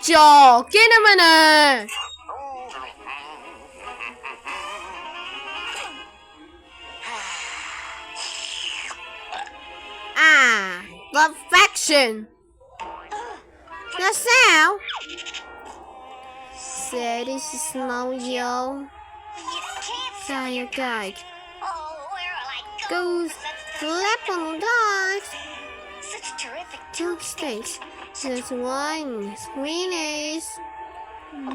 trò kia nữa mà nè. À, perfection. Là sao? Say this is no yo. Sao you guys? Go slap on the dogs. Two stakes. There's one. Wieners.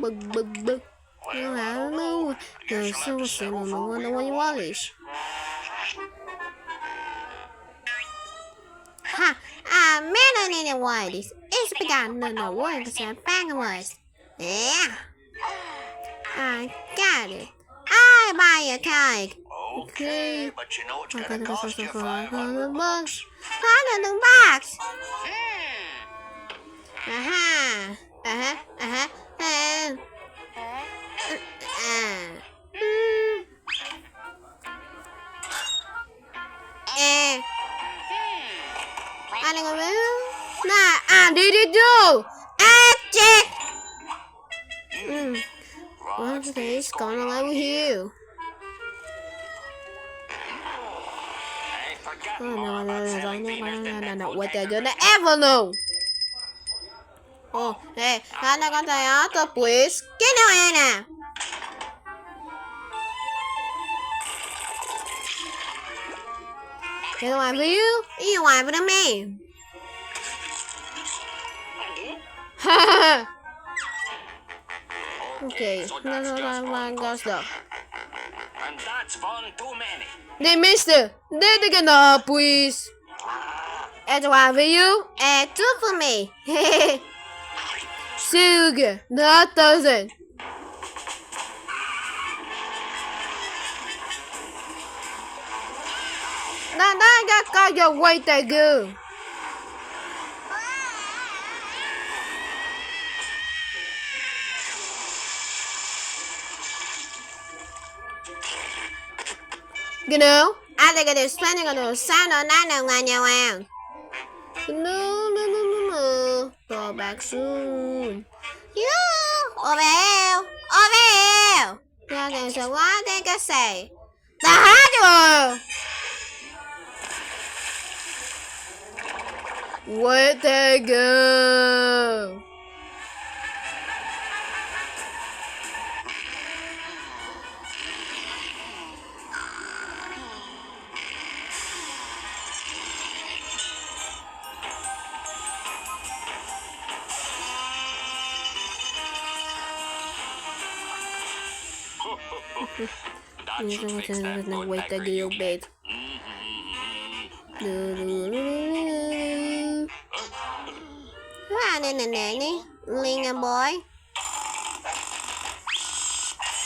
Bug. Hello. There's so much no wonder what you want is. Ha! Man, I need a white. It's begun. No word because I'm bang was. Yeah. I got it. I buy a cake. Okay, but you know it's gonna cost you $500. $500. Anh có biết nè, đi đâu chết. What's this going on over here? No, what they're gonna ever know. Oh, hey, anh có thể auto please. Cái nào nè. Cái ngoài với you, ý ngoài với mẹ. Okay, no, goes though. And that's fun too many. Hey, mister, they're gonna please. And one for you, and two for me. Sugar, that doesn't. Now I got your way to go. You know, I think it is planning on the sound on that. No. Go back soon. Over. Okay, so what they can say? The hardware. Where'd they go? That should fix that Woodpecker you bit. Linga boy.